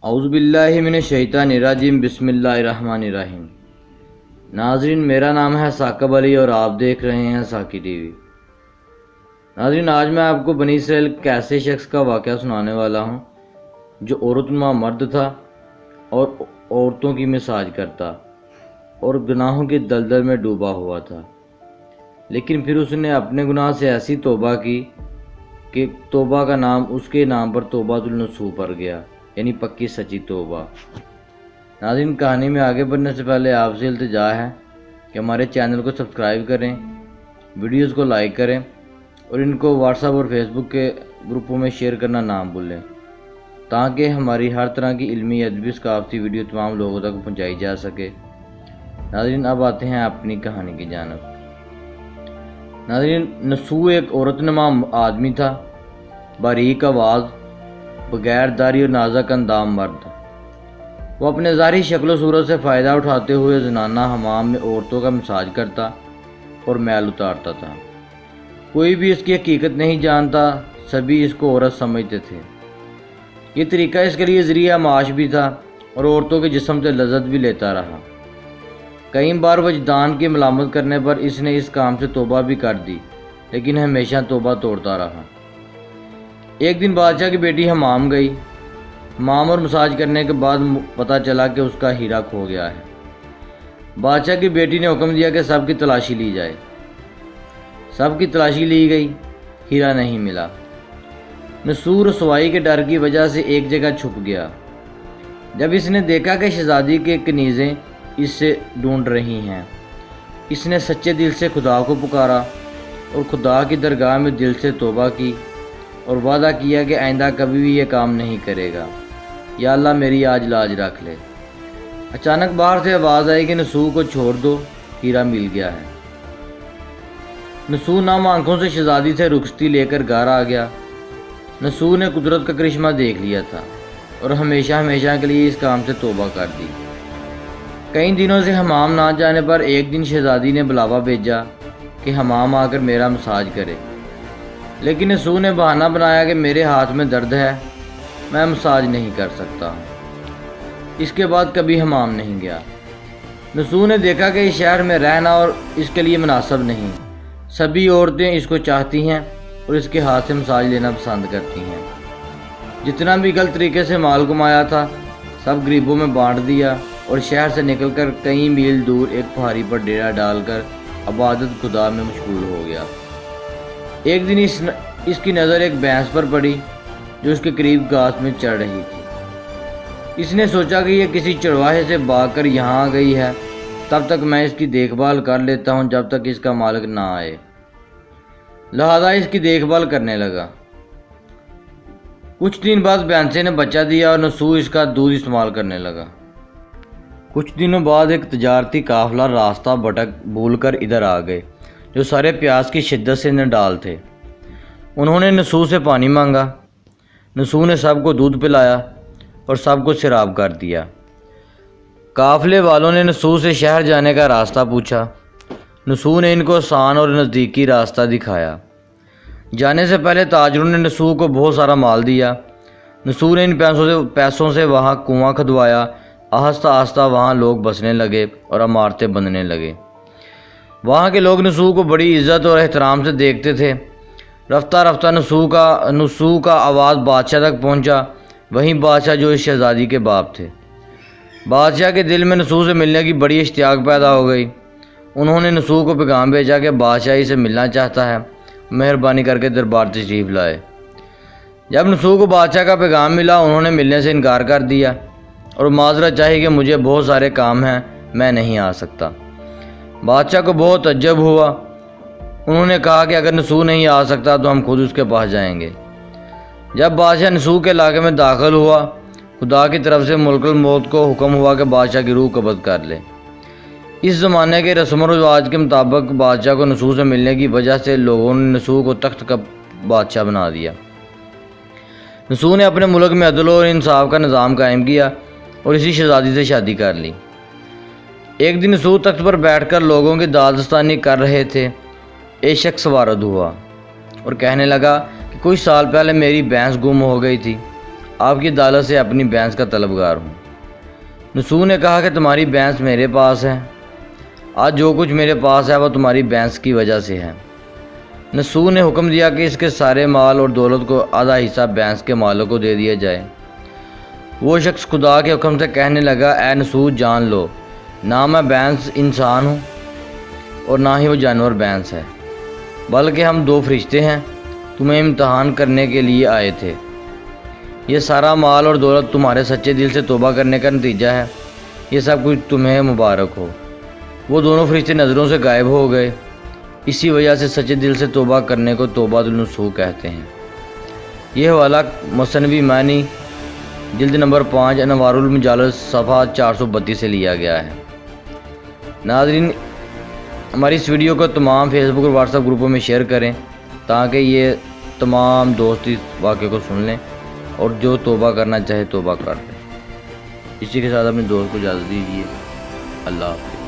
اعوذ باللہ من الشیطان الرجیم بسم اللہ الرحمن الرحیم۔ ناظرین، میرا نام ہے ثاقب علی اور آپ دیکھ رہے ہیں ساکی ٹی وی۔ ناظرین، آج میں آپ کو بنی اسرائیل کے ایسے شخص کا واقعہ سنانے والا ہوں جو عورت نما مرد تھا اور عورتوں کی مساج کرتا اور گناہوں کے دلدل میں ڈوبا ہوا تھا، لیکن پھر اس نے اپنے گناہ سے ایسی توبہ کی کہ توبہ کا نام اس کے نام پر توبۃ النصوح پڑ گیا، یعنی پکی سچی توبہ۔ ناظرین، کہانی میں آگے بڑھنے سے پہلے آپ سے التجا ہے کہ ہمارے چینل کو سبسکرائب کریں، ویڈیوز کو لائک کریں اور ان کو واٹس ایپ اور فیس بک کے گروپوں میں شیئر کرنا نہ بھولیں، تاکہ ہماری ہر طرح کی علمی ادبی ثقافتی ویڈیو تمام لوگوں تک پہنچائی جا سکے۔ ناظرین، اب آتے ہیں اپنی کہانی کی جانب۔ ناظرین، نصوح ایک عورت نما آدمی تھا، باریک آواز، بغیر داڑھی اور نازک اندام مرد۔ وہ اپنے ظاہری شکل و صورت سے فائدہ اٹھاتے ہوئے زنانہ حمام میں عورتوں کا مساج کرتا اور میل اتارتا تھا۔ کوئی بھی اس کی حقیقت نہیں جانتا، سبھی اس کو عورت سمجھتے تھے۔ یہ طریقہ اس کے لیے ذریعہ معاش بھی تھا اور عورتوں کے جسم سے لذت بھی لیتا رہا۔ کئی بار وجدان کی ملامت کرنے پر اس نے اس کام سے توبہ بھی کر دی، لیکن ہمیشہ توبہ توڑتا رہا۔ ایک دن بادشاہ کی بیٹی حمام گئی۔ حمام اور مساج کرنے کے بعد پتہ چلا کہ اس کا ہیرا کھو گیا ہے۔ بادشاہ کی بیٹی نے حکم دیا کہ سب کی تلاشی لی جائے۔ سب کی تلاشی لی گئی، ہیرا نہیں ملا۔ نصوح رسوائی کے ڈر کی وجہ سے ایک جگہ چھپ گیا۔ جب اس نے دیکھا کہ شہزادی کے کنیزیں اس سے ڈھونڈ رہی ہیں، اس نے سچے دل سے خدا کو پکارا اور خدا کی درگاہ میں دل سے توبہ کی اور وعدہ کیا کہ آئندہ کبھی بھی یہ کام نہیں کرے گا۔ یا اللہ، میری آج لاج رکھ لے۔ اچانک باہر سے آواز آئی کہ نصوح کو چھوڑ دو، ہیرا مل گیا ہے۔ نصوح نم آنکھوں سے شہزادی سے رخصتی لے کر گھر آ گیا۔ نصوح نے قدرت کا کرشمہ دیکھ لیا تھا اور ہمیشہ کے لیے اس کام سے توبہ کر دی۔ کئی دنوں سے حمام نہ جانے پر ایک دن شہزادی نے بلاوا بھیجا کہ حمام آ کر میرا مساج کرے، لیکن نصوح نے بہانہ بنایا کہ میرے ہاتھ میں درد ہے، میں مساج نہیں کر سکتا۔ اس کے بعد کبھی حمام نہیں گیا۔ نصوح نے دیکھا کہ اس شہر میں رہنا اور اس کے لیے مناسب نہیں۔ سبھی عورتیں اس کو چاہتی ہیں اور اس کے ہاتھ سے مساج لینا پسند کرتی ہیں۔ جتنا بھی غلط طریقے سے مال کمایا تھا سب غریبوں میں بانٹ دیا اور شہر سے نکل کر کئی میل دور ایک پہاڑی پر ڈیرا ڈال کر عبادت خدا میں مشغول ہو گیا۔ ایک دن اس کی نظر ایک بھینس پر پڑی جو اس کے قریب گھاس میں چڑھ رہی تھی۔ اس نے سوچا کہ یہ کسی چرواہے سے بھاگ کر یہاں آ گئی ہے، تب تک میں اس کی دیکھ بھال کر لیتا ہوں جب تک اس کا مالک نہ آئے۔ لہذا اس کی دیکھ بھال کرنے لگا۔ کچھ دن بعد بھینسے نے بچہ دیا اور نصوح اس کا دودھ استعمال کرنے لگا۔ کچھ دنوں بعد ایک تجارتی قافلہ راستہ بھٹک بھول کر ادھر آ گئے جو سارے پیاس کی شدت سے نڈال تھے۔ انہوں نے نصوح سے پانی مانگا۔ نصوح نے سب کو دودھ پلایا اور سب کو سیراب کر دیا۔ قافلے والوں نے نصوح سے شہر جانے کا راستہ پوچھا۔ نصوح نے ان کو آسان اور نزدیکی راستہ دکھایا۔ جانے سے پہلے تاجروں نے نصوح کو بہت سارا مال دیا۔ نصوح نے ان پیسوں سے وہاں کنواں کھدوایا۔ آہستہ آہستہ وہاں لوگ بسنے لگے اور عمارتیں بننے لگے۔ وہاں کے لوگ نصوح کو بڑی عزت اور احترام سے دیکھتے تھے۔ رفتہ رفتہ نصوح کا آواز بادشاہ تک پہنچا، وہیں بادشاہ جو اس شہزادی کے باپ تھے۔ بادشاہ کے دل میں نصوح سے ملنے کی بڑی اشتیاق پیدا ہو گئی۔ انہوں نے نصوح کو پیغام بھیجا کہ بادشاہ ہی سے ملنا چاہتا ہے، مہربانی کر کے دربار تشریف لائے۔ جب نصوح کو بادشاہ کا پیغام ملا، انہوں نے ملنے سے انکار کر دیا اور معذرت چاہی کہ مجھے بہت سارے کام ہیں، میں نہیں آ سکتا۔ بادشاہ کو بہت تعجب ہوا۔ انہوں نے کہا کہ اگر نصوح نہیں آ سکتا تو ہم خود اس کے پاس جائیں گے۔ جب بادشاہ نصوح کے علاقے میں داخل ہوا، خدا کی طرف سے ملک الموت کو حکم ہوا کہ بادشاہ کی روح قبض کر لے۔ اس زمانے کے رسم و رواج کے مطابق بادشاہ کو نصوح سے ملنے کی وجہ سے لوگوں نے نصوح کو تخت کا بادشاہ بنا دیا۔ نصوح نے اپنے ملک میں عدل اور انصاف کا نظام قائم کیا اور اسی شہزادی سے شادی کر لی۔ ایک دن نصوح تخت پر بیٹھ کر لوگوں کی دادستانی کر رہے تھے۔ ایک شخص وارد ہوا اور کہنے لگا کہ کچھ سال پہلے میری بھینس گم ہو گئی تھی، آپ کی عدالت سے اپنی بینس کا طلبگار ہوں۔ نسو نے کہا کہ تمہاری بینس میرے پاس ہے، آج جو کچھ میرے پاس ہے وہ تمہاری بینس کی وجہ سے ہے۔ نسو نے حکم دیا کہ اس کے سارے مال اور دولت کو آدھا حصہ بینس کے مالک کو دے دیا جائے۔ وہ شخص خدا کے حکم سے کہنے لگا، اے نسو جان لو، نہ میں بینس انسان ہوں اور نہ ہی وہ جانور بینس ہے، بلکہ ہم دو فرشتے ہیں، تمہیں امتحان کرنے کے لیے آئے تھے۔ یہ سارا مال اور دولت تمہارے سچے دل سے توبہ کرنے کا نتیجہ ہے، یہ سب کچھ تمہیں مبارک ہو۔ وہ دونوں فرشتے نظروں سے غائب ہو گئے، اسی وجہ سے سچے دل سے توبہ کرنے کو توبہ النصوح کہتے ہیں۔ یہ حوالہ مصنوی معنی جلد نمبر 5 انوار المجالس صفحہ 432 سے لیا گیا ہے۔ ناظرین، ہماری اس ویڈیو کو تمام فیس بک اور واٹس ایپ گروپوں میں شیئر کریں تاکہ یہ تمام دوست اس واقعے کو سن لیں اور جو توبہ کرنا چاہے توبہ کر لیں۔ اسی کے ساتھ اپنے دوست کو اجازت دیجیے۔ اللہ حافظ۔